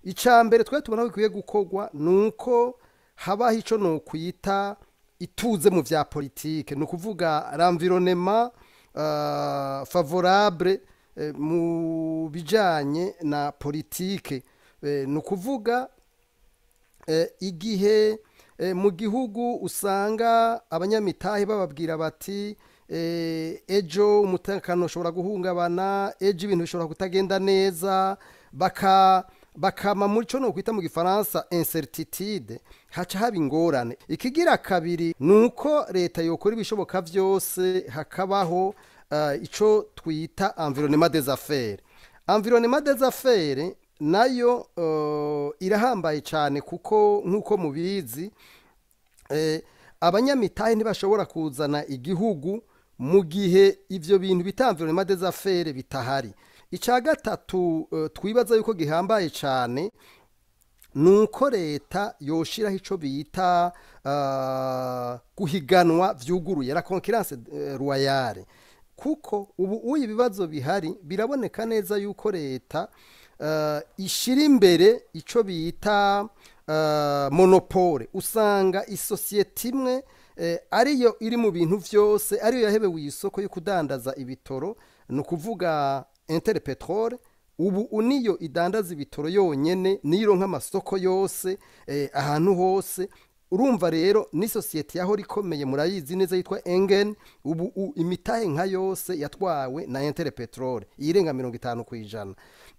icambere twe tubona ko bikwiye gukorwa nuko habaho ico no kwita ituze mu vya politike no kuvuga l'environnement favorable mu bijanye na politike no kuvuga igihe mu gihugu usanga abanyamitahe bababwira bati ejo umutekano ushobora guhungabana, ejo ibintu bishobora kutagenda neza, bakama muri cyo no kwita mu gifaransa incertitude, haca haba ingorane. Ikigira kabiri nuko leta yokora ibishoboka vyose hakabaho ico twita environnement des affaires. Environnement des affaires nayo irahambaye cyane kuko nkuko mubizi abanyamitahe ntibashobora kuzana igihugu mu gihe ivyo bintu bita environnement des affaires bitahari. Ica gatatu twibaza yuko gihambaye cyane nuko leta yoshiraho ico bita guhiganwa vyuguruye la concurrence royale, kuko ubu ibibazo bihari biraboneka neza yuko leta ishira imbere ico bita monopole. Usanga isosiyete imwe ariyo iri mu bintu vyose, ariyo yahebewe isoko yo kudandaza ibitoro, no kuvuga Interpetrol. Ubu uniyo idandaza ibitoro yonyene, niro nk'amasoko yose ahantu hose. Urumva rero ni sosiyete yaho rikomeye murayizi neza yitwa Engen. Ubu imitahe nka yose yatwawe na Interpetrol irenga 50%.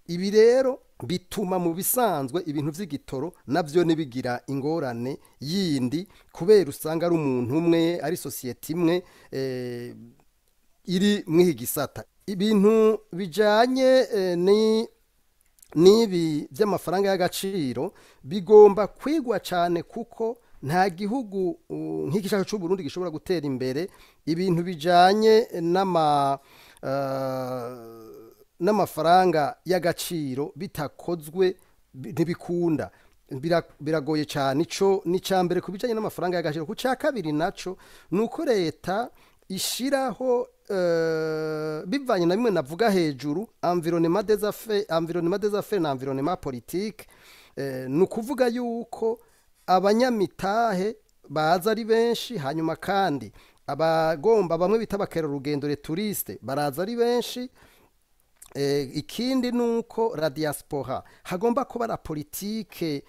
Ibi rero bituma mu bisanzwe ibintu vy'igitoro navyo nibigira ingorane yindi, kubera usanga ari umuntu umwe, ari sosiyete imwe iri mwihi gisata. Ibintu bijanye nibi vy'amafaranga y'agaciro bigomba kwigwa cyane, kuko nta gihugu nk'iki cyacu cy'u Burundi gishobora gutera imbere ibintu bijanye n'amafaranga y'agaciro bitakozwe, ntibikunda. Biragoye cyane. Ico ni cambere kubijanye n'amafaranga y'agaciro. Ku cya kabiri naco nuko leta ishiraho bivanye na bimwe navuga hejuru environnement des affaires na environnement politique. Nukuvuga yuko abanyamitahe baza ari benshi, hanyuma kandi abagomba bamwe bita bakera urugendo le touriste baraza ari benshi. Ikindi nuko la diaspora hagomba kuba la politike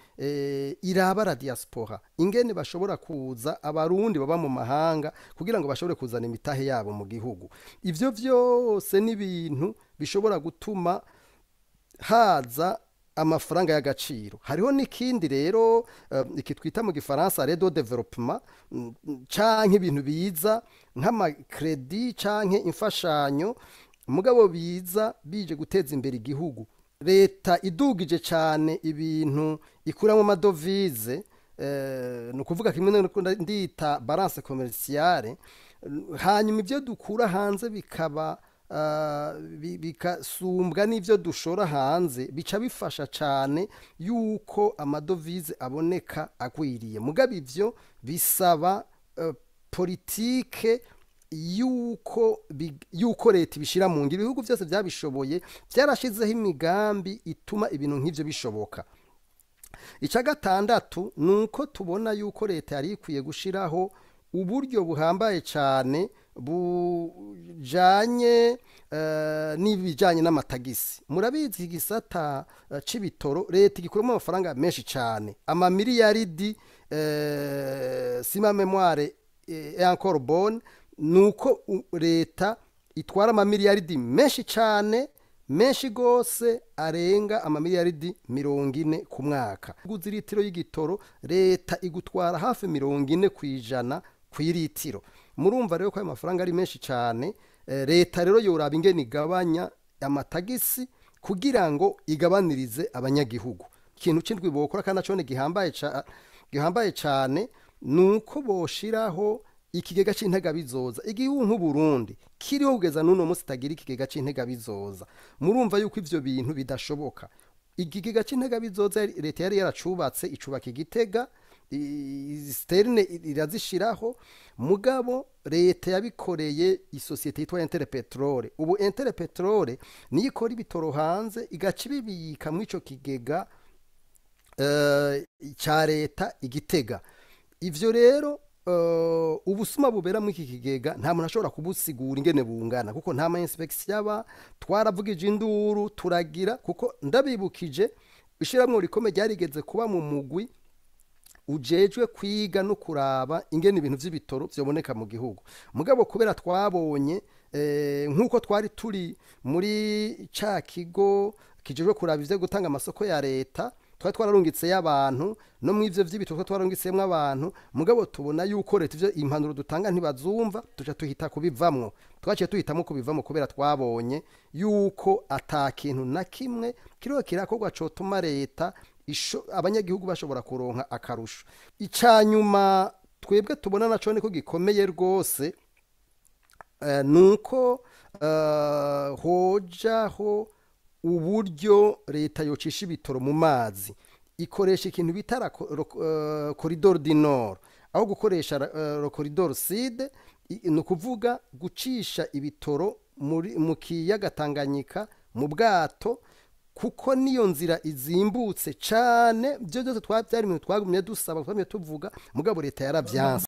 iraba la diaspora, ingene bashobora kuza abarundi baba mu mahanga kugira ngo bashobore kuzana imitahe yabo mu gihugu. Ivyo vyose ni ibintu bishobora gutuma haza amafaranga y'agaciro. Hariho n'ikindi rero iki twita mu gifaransa redo development, canke ibintu biza nk'amakredi canke imfashanyo, mugabo biza bije guteza imbere igihugu. Leta idugije cyane ibintu ikuramo amadovize, no kuvuga kimwe ndita balance commerciale, hanyuma ivyo dukura hanze bikaba bikasumbwa n'ivyo dushora hanze, bica bifasha cyane yuko amadovize aboneka agwiriye. Mugabo ivyo bisaba politike yuko leta ibishira mu ngiro. Ibihugu byose byabishoboye byarashizeho imigambi ituma ibintu nk'ivyo bishoboka. Ica gatandatu nuko tubona yuko leta yari ikwiye gushiraho uburyo buhambaye cyane bujanye n'ibijanye n'amatagisi. Murabizi igisata c'ibitoro leta igikuramo amafaranga menshi cyane, amamiliyaridi si ma mémoire et encore bonne. Nuko leta itwara amamiliyaridi menshi cyane, menshi gose, arenga amamiliyaridi 40 ku mwaka. Guza litiro y'igitoro leta igutwara hafi 40% ku litiro. Murumva rero ko ayo mafaranga ari menshi cyane. Leta rero yoraba ingene igabanya amatagisi kugira ngo igabanirize abanyagihugu. Ikintu cy'indwi bokora kandi acone gihambaye cyane nuko boshiraho ikigega c'intega bizoza. Igihugu nk'u Burundi kiriho kugeza nuno munsi tagira ikigega c'intega bizoza. Murumva yuko ivyo bintu bidashoboka. Ikigega c'intega bizoza leta yari yaracubatse, icubaka Igitega, sterine irazishiraho, mugabo leta yabikoreye isosiyete yitwa Interpetrol. Ubu Interpetrol niyo ikora ibitoro hanze igaca ibibika mu ico kigega cya leta igitega. Ivyo rero ubusuma bubera muri iki kigega nta muntu ashobora kubusigura ingene bungana kuko nta ma inspection yaba, twaravugije induru turagira, kuko ndabibukije ishiramwe rikome ryarigeze kuba mu mugwi ujejwe kwiga no kuraba ingene ibintu vy'ibitoro vyoboneka mu gihugu. Mugabo kubera twabonye nkuko twari turi muri ca kigo kijejwe kuraba ivyo gutanga amasoko ya leta, twari twararungitse y'abantu no mu ivyo vy'ibitoro twararungitsemo abantu, mugabo tubona yuko leta ivyo impanuro dutanga ntibazumva, tuca tuhita kubivamwo. Twaciye tuhitamo kubivamwo kubera twabonye yuko ata kintu na kimwe kiriho kirakorwa cotuma leta abanyagihugu bashobora kuronka akarusho. Icanyuma twebwe tubona naco niko gikomeye rwose, nuko hojaho uburyo leta yocisha ibitoro mu mazi, ikoresha ikintu bita corridor du nord aho gukoresha corridor sud, ni ukuvuga gucisha ibitoro mu kiyaga Tanganyika mu bwato, kuko niyo nzira izimbutse cane. Byo byose twabyari ibintu twagumye dusaba, twagumye tuvuga, mugabo leta yaravyanse.